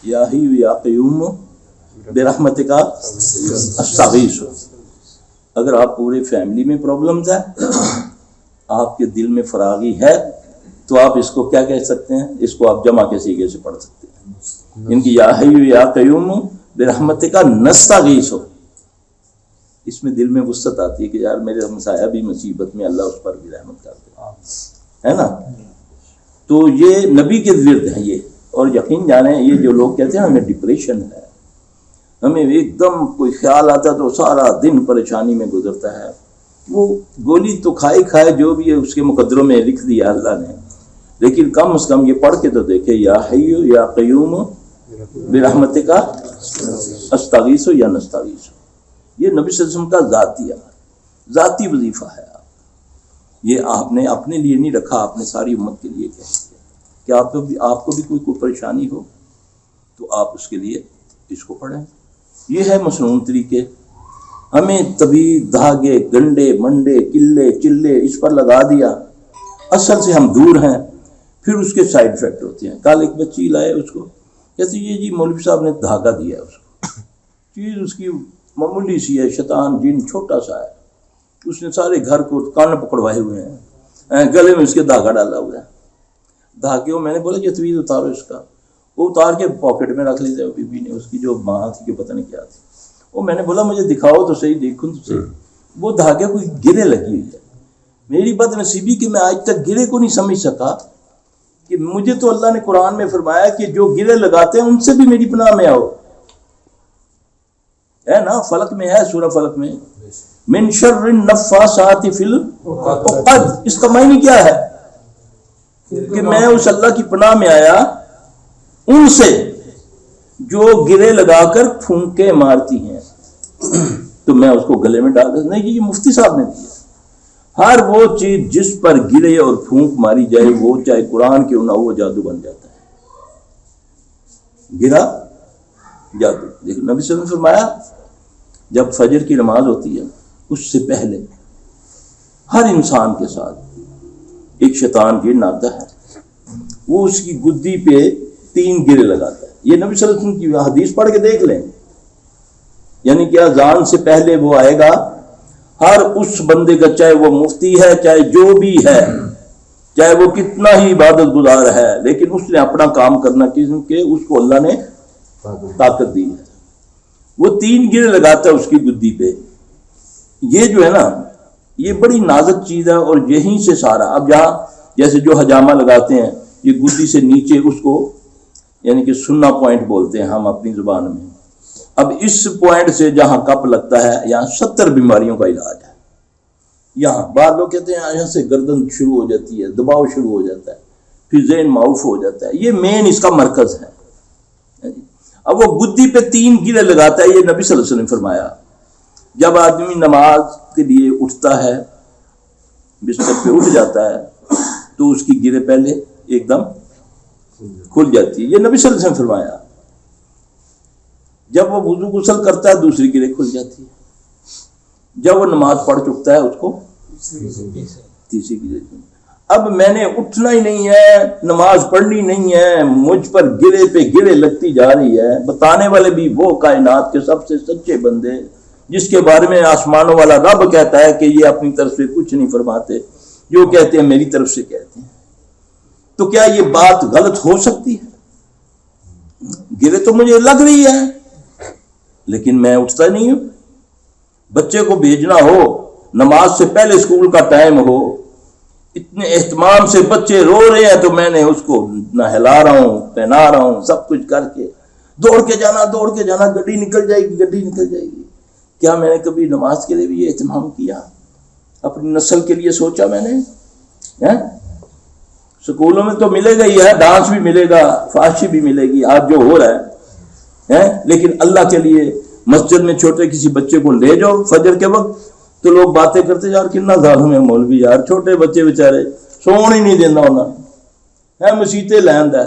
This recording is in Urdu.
یا حی یا قیوم برحمتک استغیث. اگر آپ پورے فیملی میں پرابلمز ہے، آپ کے دل میں فراغی ہے، تو آپ اس کو کیا کہہ سکتے ہیں؟ اس کو آپ جمع کے صیغے سے پڑھ سکتے ہیں، ان کی یا حی یا قیوم برحمتک نستغیث. اس میں دل میں وسعت آتی ہے کہ یار میرے ہمسایہ بھی مصیبت میں، اللہ اس پر بھی رحمت کر دے، ہے نا. تو یہ نبی کے ورد ہیں یہ. اور یقین جانیں یہ جو لوگ کہتے ہیں ہمیں ڈپریشن ہے، ہمیں ایک دم کوئی خیال آتا تو سارا دن پریشانی میں گزرتا ہے، وہ گولی تو کھائے جو بھی ہے اس کے مقدروں میں لکھ دیا اللہ نے، لیکن کم از کم یہ پڑھ کے تو دیکھے یا حی یا قیوم برحمتک استغیث یا نستغیث. یہ نبی صلی اللہ علیہ وسلم کا ذاتی وظیفہ ہے. یہ آپ نے اپنے لیے نہیں رکھا، آپ نے ساری امت کے لیے کہہ دیا کہ آپ کو بھی کوئی پریشانی ہو تو آپ اس کے لیے اس کو پڑھیں. یہ ہے مصنون طریقے. ہمیں طبی دھاگے گنڈے منڈے کلے چلے اس پر لگا دیا، اصل سے ہم دور ہیں. پھر اس کے سائیڈ افیکٹ ہوتے ہیں. کل ایک بچی لائے اس کو، کہتے یہ جی مولوی صاحب نے دھاگا دیا ہے اس کو، چیز اس کی معمولی سی ہے، شیطان جن چھوٹا سا ہے، اس نے سارے گھر کو کان پکڑوائے ہوئے ہیں، گلے میں اس کے دھاگا ڈالا ہوا ہے. دھاگے وہ میں نے بولا یہ تویز اتارو اس کا، وہ اتار کے پاکٹ میں رکھ لیتے. بی بی نے اس کی جو ماں تھی کہ پتہ نہیں کیا تھی، وہ میں نے بولا مجھے دکھاؤ تو صحیح، دیکھوں تو صحیح. وہ دھاگے کوئی گرے لگی ہوئی ہے. میری بد نصیبی کہ میں آج تک گرے کو نہیں سمجھ سکا کہ مجھے تو اللہ نے قرآن میں فرمایا کہ جو گرے لگاتے ہیں ان سے بھی میری پناہ میں آؤ، ہے نا. فلق میں ہے، سورہ فلق میں من شر النفاثات فی العقد. اس کا معنی کیا ہے کہ میں اس اللہ کی پناہ میں آیا ان سے جو گرے لگا کر پھونکے مارتی ہیں، تو میں اس کو گلے میں ڈال دوں. نہیں، یہ مفتی صاحب نے دیا. ہر وہ چیز جس پر گرے اور پھونک ماری جائے وہ چاہے قرآن کیوں نہ ہو، وہ جادو بن جاتا ہے. گرا جادو. دیکھو نبی صلی اللہ علیہ وسلم نے فرمایا جب فجر کی نماز ہوتی ہے اس سے پہلے ہر انسان کے ساتھ ایک شیطان گرن آتا ہے، وہ اس کی گدی پہ 3 گرے لگاتا ہے. یہ نبی صلی اللہ علیہ وسلم کی حدیث پڑھ کے دیکھ لیں. یعنی کہ اذان سے پہلے وہ آئے گا، ہر اس بندے کا، چاہے وہ مفتی ہے، چاہے جو بھی ہے، چاہے وہ کتنا ہی عبادت گزار ہے، لیکن اس نے اپنا کام کرنا کہ اس کو اللہ نے طاقت دی ہے. وہ 3 گرے لگاتا ہے اس کی گدی پہ. یہ جو ہے نا یہ بڑی نازک چیز ہے، اور یہیں سے سارا اب جہاں جیسے جو حجامہ لگاتے ہیں یہ گدی سے نیچے اس کو یعنی کہ سننا پوائنٹ بولتے ہیں ہم اپنی زبان میں. اب اس پوائنٹ سے جہاں کپ لگتا ہے یہاں 70 بیماریوں کا علاج ہے. یہاں بعض لوگ کہتے ہیں یہاں سے گردن شروع ہو جاتی ہے، دباؤ شروع ہو جاتا ہے، پھر ذہن معاف ہو جاتا ہے. یہ مین اس کا مرکز ہے. اب وہ گدی پہ 3 گرے لگاتا ہے. یہ نبی صلی اللہ علیہ وسلم نے فرمایا جب آدمی نماز کے لیے اٹھتا ہے، بستر پہ اٹھ جاتا ہے، تو اس کی گرے پہلے ایک دم کھل جاتی ہے. یہ نبی صلی اللہ علیہ وسلم نے فرمایا. جب وہ وضو غسل کرتا ہے دوسری گرے کھل جاتی ہے. جب وہ نماز پڑھ چکتا ہے اس کو تیسری گرے. اب میں نے اٹھنا ہی نہیں ہے، نماز پڑھنی نہیں ہے، مجھ پر گرے پہ گرے لگتی جا رہی ہے. بتانے والے بھی وہ کائنات کے سب سے سچے بندے جس کے بارے میں آسمانوں والا رب کہتا ہے کہ یہ اپنی طرف سے کچھ نہیں فرماتے، جو کہتے ہیں میری طرف سے کہتے ہیں. تو کیا یہ بات غلط ہو سکتی ہے؟ گرے تو مجھے لگ رہی ہے لیکن میں اٹھتا نہیں ہوں. بچے کو بھیجنا ہو، نماز سے پہلے اسکول کا ٹائم ہو، اتنے اہتمام سے بچے رو رہے ہیں تو میں نے اس کو نہلا رہا ہوں، پہنا رہا ہوں، سب کچھ کر کے دوڑ کے جانا، گڈی نکل جائے گی. کیا میں نے کبھی نماز کے لیے بھی یہ اہتمام کیا؟ اپنی نسل کے لیے سوچا میں نے؟ سکولوں میں تو ملے گا ہی ہے، ڈانس بھی ملے گا، فحاشی بھی ملے گی، آج جو ہو رہا ہے. لیکن اللہ کے لیے مسجد میں چھوٹے کسی بچے کو لے جاؤ فجر کے وقت تو لوگ باتیں کرتے یار کتنا ظالم ہے مولوی، یار چھوٹے بچے بیچارے سون ہی نہیں دینا ہونا ہے، مسیطے لیند ہے.